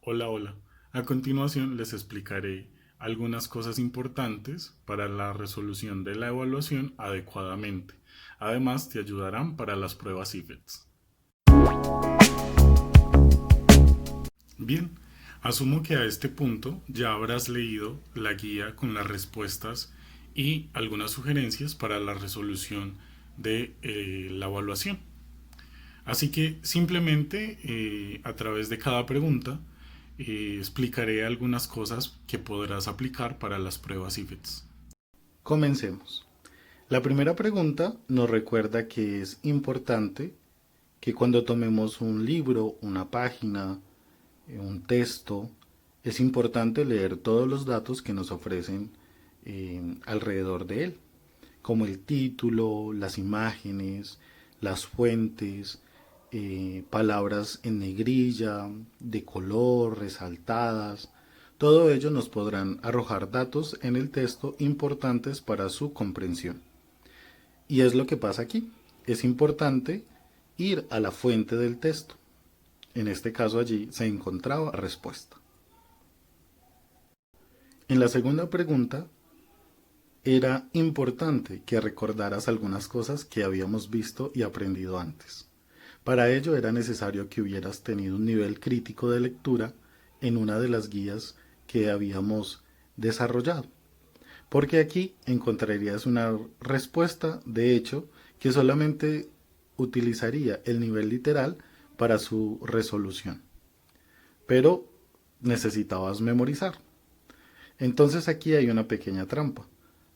Hola, hola. A continuación les explicaré algunas cosas importantes para la resolución de la evaluación adecuadamente. Además, te ayudarán para las pruebas IFETS. Bien, asumo que a este punto ya habrás leído la guía con las respuestas y algunas sugerencias para la resolución de la evaluación. Así que simplemente a través de cada pregunta explicaré algunas cosas que podrás aplicar para las pruebas IFETS. Comencemos. La primera pregunta nos recuerda que es importante que cuando tomemos un libro, una página, un texto, es importante leer todos los datos que nos ofrecen alrededor de él, como el título, las imágenes, las fuentes, palabras en negrilla, de color, resaltadas. Todo ello nos podrán arrojar datos en el texto importantes para su comprensión. Y es lo que pasa aquí. Es importante ir a la fuente del texto. En este caso allí se encontraba respuesta. En la segunda pregunta era importante que recordaras algunas cosas que habíamos visto y aprendido antes. Para ello era necesario que hubieras tenido un nivel crítico de lectura en una de las guías que habíamos desarrollado, porque aquí encontrarías una respuesta, de hecho, que solamente utilizaría el nivel literal para su resolución, pero necesitabas memorizar. Entonces aquí hay una pequeña trampa,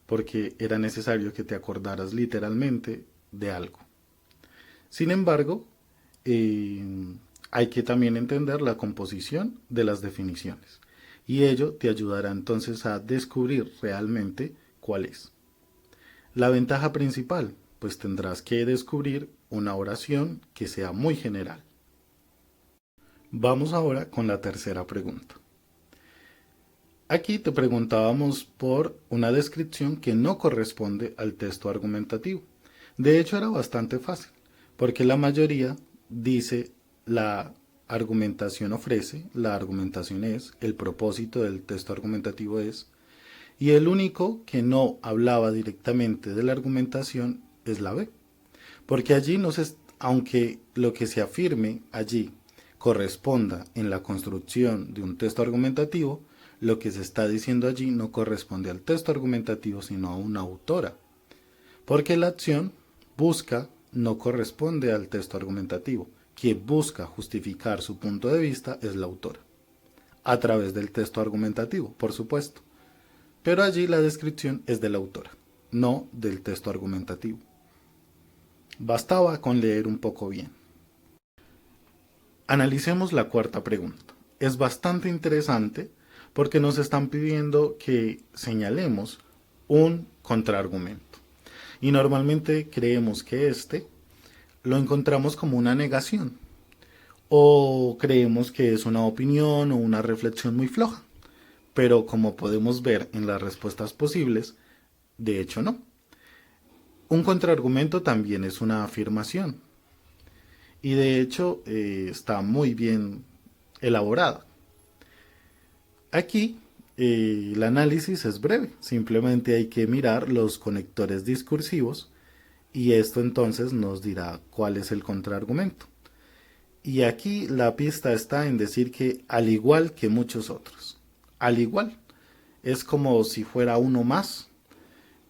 porque era necesario que te acordaras literalmente de algo. Sin embargo, eh, hay que también entender la composición de las definiciones, y ello te ayudará entonces a descubrir realmente cuál es. La ventaja principal, pues tendrás que descubrir una oración que sea muy general. Vamos ahora con la tercera pregunta. Aquí te preguntábamos por una descripción que no corresponde al texto argumentativo. De hecho, era bastante fácil, porque la mayoría dice la argumentación ofrece, la argumentación es, el propósito del texto argumentativo es, y el único que no hablaba directamente de la argumentación es la B, porque allí no se, aunque lo que se afirme allí corresponda en la construcción de un texto argumentativo, lo que se está diciendo allí no corresponde al texto argumentativo, sino a una autora, porque la acción busca no corresponde al texto argumentativo. Quien busca justificar su punto de vista es la autora, a través del texto argumentativo, por supuesto. Pero allí la descripción es de la autora, no del texto argumentativo. Bastaba con leer un poco bien. Analicemos la cuarta pregunta. Es bastante interesante porque nos están pidiendo que señalemos un contraargumento. Y normalmente creemos que este lo encontramos como una negación o creemos que es una opinión o una reflexión muy floja. Pero como podemos ver en las respuestas posibles, de hecho no. Un contraargumento también es una afirmación y de hecho está muy bien elaborada. Aquí el análisis es breve, simplemente hay que mirar los conectores discursivos y esto entonces nos dirá cuál es el contraargumento. Y aquí la pista está en decir que al igual que muchos otros, al igual, es como si fuera uno más,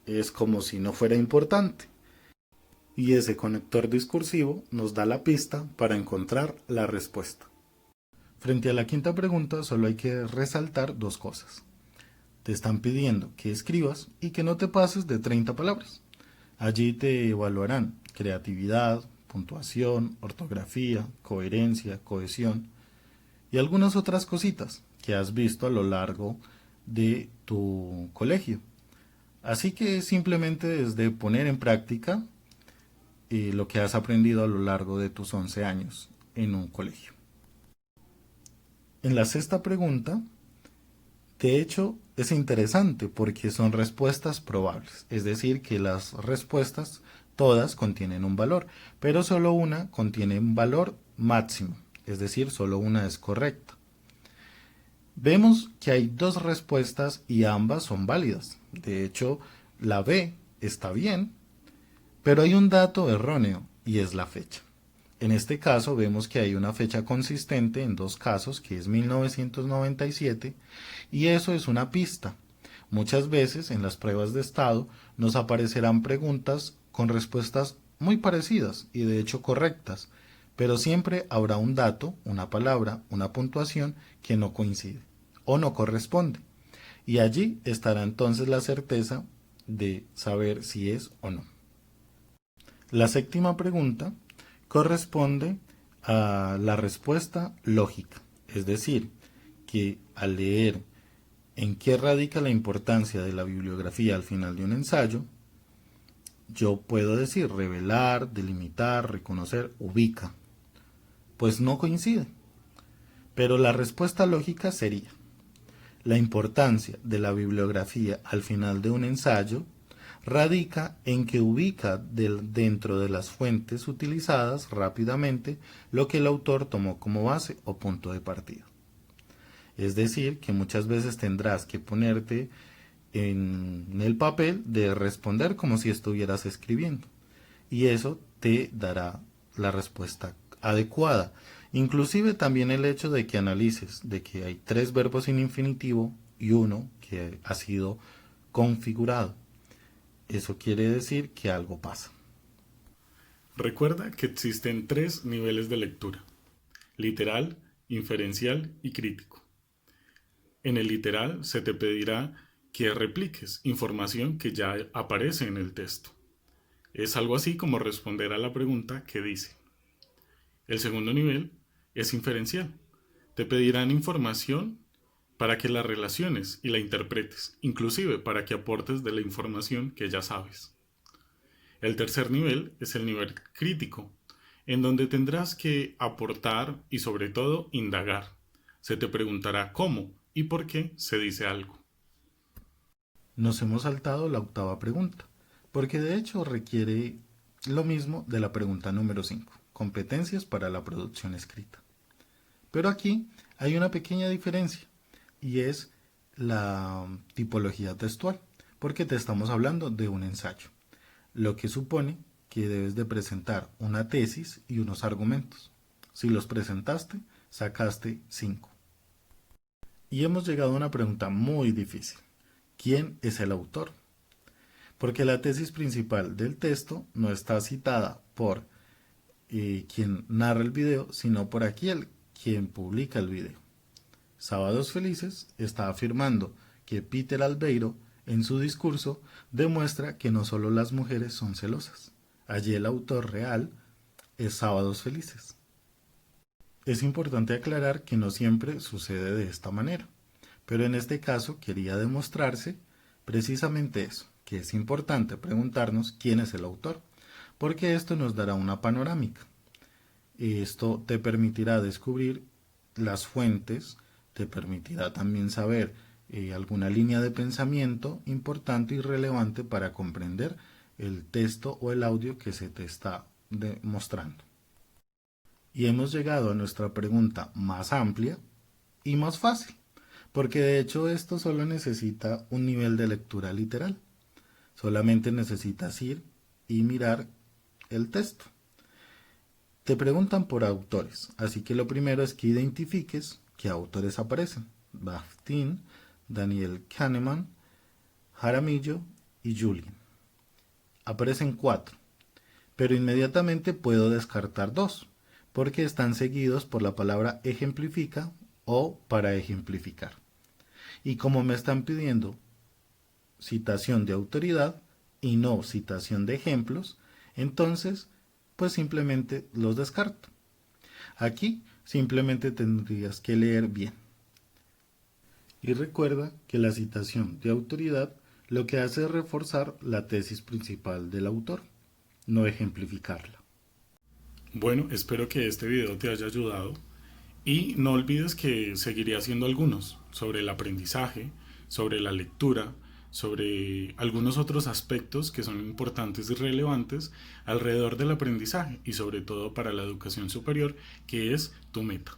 es como si no fuera importante. Y ese conector discursivo nos da la pista para encontrar la respuesta. Frente a la quinta pregunta solo hay que resaltar dos cosas. Te están pidiendo que escribas y que no te pases de 30 palabras. Allí te evaluarán creatividad, puntuación, ortografía, coherencia, cohesión y algunas otras cositas que has visto a lo largo de tu colegio. Así que simplemente es de poner en práctica lo que has aprendido a lo largo de tus 11 años en un colegio. En la sexta pregunta, de hecho, es interesante porque son respuestas probables, es decir, que las respuestas todas contienen un valor, pero solo una contiene un valor máximo, es decir, solo una es correcta. Vemos que hay dos respuestas y ambas son válidas. De hecho, la B está bien, pero hay un dato erróneo y es la fecha. En este caso vemos que hay una fecha consistente en dos casos, que es 1997, y eso es una pista. Muchas veces en las pruebas de estado nos aparecerán preguntas con respuestas muy parecidas y de hecho correctas, pero siempre habrá un dato, una palabra, una puntuación que no coincide o no corresponde. Y allí estará entonces la certeza de saber si es o no. La séptima pregunta corresponde a la respuesta lógica, es decir, que al leer en qué radica la importancia de la bibliografía al final de un ensayo, yo puedo decir revelar, delimitar, reconocer, ubica. Pues no coincide. Pero la respuesta lógica sería: la importancia de la bibliografía al final de un ensayo radica en que ubica dentro de las fuentes utilizadas rápidamente lo que el autor tomó como base o punto de partida. Es decir, que muchas veces tendrás que ponerte en el papel de responder como si estuvieras escribiendo. Y eso te dará la respuesta adecuada. Inclusive también el hecho de que analices de que hay 3 verbos en infinitivo y uno que ha sido configurado. Eso quiere decir que algo pasa. Recuerda que existen 3 niveles de lectura: literal, inferencial y crítico. En el literal se te pedirá que repliques información que ya aparece en el texto. Es algo así como responder a la pregunta que dice. El segundo nivel es inferencial. Te pedirán información para que la relaciones y la interpretes, inclusive para que aportes de la información que ya sabes. El tercer nivel es el nivel crítico, en donde tendrás que aportar y sobre todo indagar. Se te preguntará cómo y por qué se dice algo. Nos hemos saltado la octava pregunta, porque de hecho requiere lo mismo de la pregunta número 5, competencias para la producción escrita. Pero aquí hay una pequeña diferencia y es la tipología textual, porque te estamos hablando de un ensayo, lo que supone que debes de presentar una tesis y unos argumentos. Si los presentaste, sacaste 5. Y hemos llegado a una pregunta muy difícil. ¿Quién es el autor? Porque la tesis principal del texto no está citada por quien narra el video, sino por aquel quien publica el video. Sábados Felices está afirmando que Peter Albeiro, en su discurso, demuestra que no solo las mujeres son celosas. Allí el autor real es Sábados Felices. Es importante aclarar que no siempre sucede de esta manera, pero en este caso quería demostrarse precisamente eso, que es importante preguntarnos quién es el autor, porque esto nos dará una panorámica. Esto te permitirá descubrir las fuentes, te permitirá también saber alguna línea de pensamiento importante y relevante para comprender el texto o el audio que se te está mostrando. Y hemos llegado a nuestra pregunta más amplia y más fácil, porque de hecho esto solo necesita un nivel de lectura literal. Solamente necesitas ir y mirar el texto. Te preguntan por autores, así que lo primero es que identifiques qué autores aparecen. Bakhtin, Daniel Kahneman, Jaramillo y Julian. Aparecen 4, pero inmediatamente puedo descartar 2, porque están seguidos por la palabra ejemplifica o para ejemplificar. Y como me están pidiendo citación de autoridad y no citación de ejemplos, entonces pues simplemente los descarto. Aquí simplemente tendrías que leer bien. Y recuerda que la citación de autoridad lo que hace es reforzar la tesis principal del autor, no ejemplificarla. Bueno, espero que este video te haya ayudado y no olvides que seguiré haciendo algunos sobre el aprendizaje, sobre la lectura, sobre algunos otros aspectos que son importantes y relevantes alrededor del aprendizaje y sobre todo para la educación superior, que es tu meta.